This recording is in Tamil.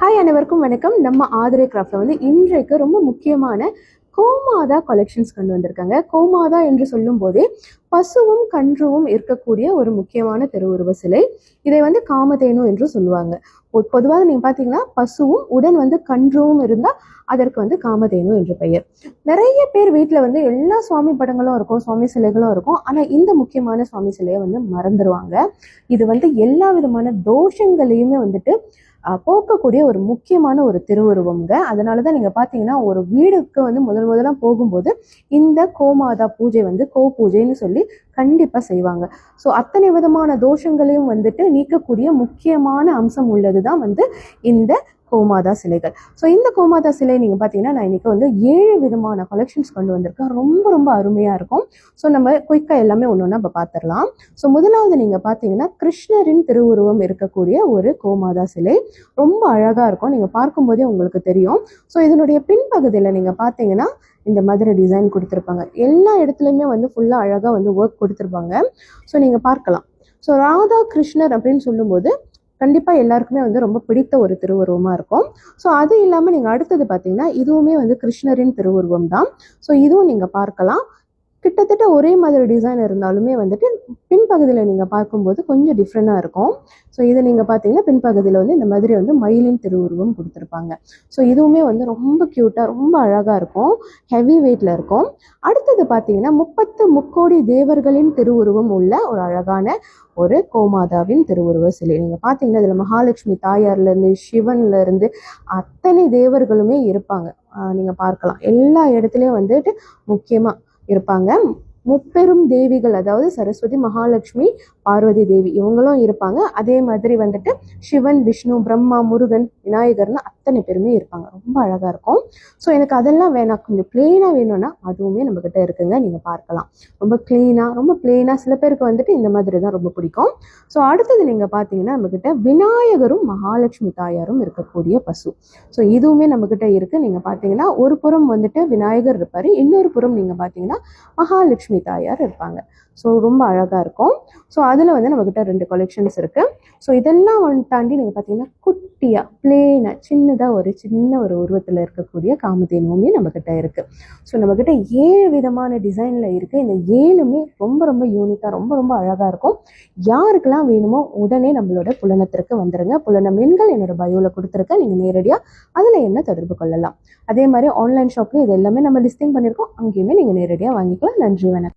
ஹாய் அனைவருக்கும் வணக்கம். நம்ம ஆதிரை கிராஃப்ட்ல இன்றைக்கு ரொம்ப முக்கியமான கோமாதா கலெக்ஷன்ஸ் கொண்டு வந்திருக்காங்க. கோமாதா என்று சொல்லும் போதே பசுவும் கன்றுவும் இருக்கக்கூடிய ஒரு முக்கியமான திருவுருவ சிலை. இதை காமதேனு என்று சொல்லுவாங்க. பொதுவாக நீங்க பாத்தீங்கன்னா பசுவும் உடன் கன்றுவும் இருந்தா அதற்கு காமதேனு என்று பெயர். நிறைய பேர் வீட்டுல எல்லா சுவாமி படங்களும் இருக்கும், சுவாமி சிலைகளும் இருக்கும். ஆனா இந்த முக்கியமான சுவாமி சிலையை மறந்துடுவாங்க. இது எல்லா விதமான தோஷங்களையுமே போக்கக்கூடிய ஒரு முக்கியமான ஒரு திருவுருவம்ங்க. அதனாலதான் நீங்க பாத்தீங்கன்னா ஒரு வீடுக்கு முதல்ல போகும்போது இந்த கோமாதா பூஜை கோ பூஜைன்னு சொல்லி கண்டிப்பா செய்வாங்க. ஸோ அத்தனை விதமான தோஷங்களையும் நீக்கக்கூடிய முக்கியமான அம்சம் உள்ளதுதான் இந்த கோமாதா சிலைகள். ஸோ இந்த கோமாதா சிலை நீங்க பாத்தீங்கன்னா நான் இன்னைக்கு 7 விதமான கலெக்ஷன்ஸ் கொண்டு வந்திருக்கேன். ரொம்ப ரொம்ப அருமையா இருக்கும். ஸோ நம்ம குயிக்கா எல்லாமே ஒன்னொன்னா நம்ம பார்த்துடலாம். ஸோ முதலாவது நீங்க பாத்தீங்கன்னா கிருஷ்ணரின் திருவுருவம் இருக்கக்கூடிய ஒரு கோமாதா சிலை. ரொம்ப அழகா இருக்கும். நீங்க பார்க்கும்போதே உங்களுக்கு தெரியும். ஸோ இதனுடைய பின்பகுதியில நீங்க பாத்தீங்கன்னா இந்த மாதிரி டிசைன் கொடுத்துருப்பாங்க. எல்லா இடத்துலையுமே ஃபுல்லா அழகா ஒர்க் கொடுத்துருப்பாங்க. ஸோ நீங்க பார்க்கலாம். ஸோ ராதா கிருஷ்ணர் அப்படின்னு சொல்லும்போது கண்டிப்பா எல்லாருக்குமே ரொம்ப பிடித்த ஒரு திருவுருவமா இருக்கும். ஸோ அது இல்லாம நீங்க அடுத்தது பாத்தீங்கன்னா இதுவுமே கிருஷ்ணரின் திருவுருவம் தான். ஸோ இதுவும் நீங்க பார்க்கலாம். கிட்டத்தட்ட ஒரே மாதிரி டிசைன் இருந்தாலுமே பின்பகுதியில் நீங்கள் பார்க்கும்போது கொஞ்சம் டிஃப்ரெண்டாக இருக்கும். ஸோ இதை நீங்கள் பார்த்தீங்கன்னா பின்பகுதியில் இந்த மாதிரி மயிலின் திருவுருவம் கொடுத்துருப்பாங்க. ஸோ இதுவுமே ரொம்ப க்யூட்டாக ரொம்ப அழகாக இருக்கும். ஹெவி வெயிட்டில் இருக்கும். அடுத்தது பார்த்தீங்கன்னா 30 முக்கோடி தேவர்களின் திருவுருவம் உள்ள ஒரு அழகான ஒரு கோமாதாவின் திருவுருவ சிலை. நீங்கள் பார்த்தீங்கன்னா இதில் மகாலட்சுமி தாயார்லேருந்து சிவன்லேருந்து அத்தனை தேவர்களுமே இருப்பாங்க. நீங்கள் பார்க்கலாம். எல்லா இடத்துலையும் முக்கியமாக இருப்பாங்க. முப்பெரும் தேவிகள், அதாவது சரஸ்வதி, மகாலட்சுமி, பார்வதி தேவி இவங்களும் இருப்பாங்க. அதே மாதிரி சிவன், விஷ்ணு, பிரம்மா, முருகன், விநாயகர்னு அத்தனை பேருமே இருப்பாங்க. ரொம்ப அழகா இருக்கும். ஸோ எனக்கு அதெல்லாம் வேணாம், கொஞ்சம் பிளெயினா வேணும்னா அதுவுமே நம்ம கிட்ட இருக்குங்க. நீங்க பார்க்கலாம். ரொம்ப கிளீனா, ரொம்ப பிளெயினா. சில பேருக்கு இந்த மாதிரி தான் ரொம்ப பிடிக்கும். ஸோ அடுத்தது நீங்க பாத்தீங்கன்னா நம்ம கிட்ட விநாயகரும் மகாலட்சுமி தாயாரும் இருக்கக்கூடிய பசு. ஸோ இதுவுமே நம்ம கிட்ட இருக்கு. நீங்க பாத்தீங்கன்னா ஒரு புறம் விநாயகர் இருப்பாரு, இன்னொரு புறம் நீங்க பாத்தீங்கன்னா மகாலட்சுமி தாயார் இருப்பாங்க. ஸோ ரொம்ப அழகா இருக்கும். ஸோ அதில் நம்மக்கிட்ட 2 கலெக்ஷன்ஸ் இருக்கு. ஸோ இதெல்லாம் தாண்டி நீங்கள் பார்த்தீங்கன்னா குட்டியா பிளேனா சின்னதாக ஒரு சின்ன ஒரு உருவத்தில் இருக்கக்கூடிய காமதேனுவுமே நம்மக்கிட்ட இருக்கு. ஸோ நம்மக்கிட்ட 7 விதமான டிசைனில் இருக்கு. இந்த 7மே ரொம்ப ரொம்ப யூனிக்காக ரொம்ப ரொம்ப அழகாக இருக்கும். யாருக்கெல்லாம் வேணுமோ உடனே நம்மளோட புலனத்திற்கு வந்துடுங்க. புலனம் எண்கள் என்னோட பயோவில் கொடுத்துருக்கேன். நீங்கள் நேரடியாக அதில் என்ன தொடர்பு கொள்ளலாம். அதே மாதிரி ஆன்லைன் ஷாப்லேயும் இது எல்லாமே நம்ம லிஸ்டிங் பண்ணியிருக்கோம். அங்கேயுமே நீங்கள் நேரடியாக வாங்கிக்கலாம். நன்றி, வணக்கம்.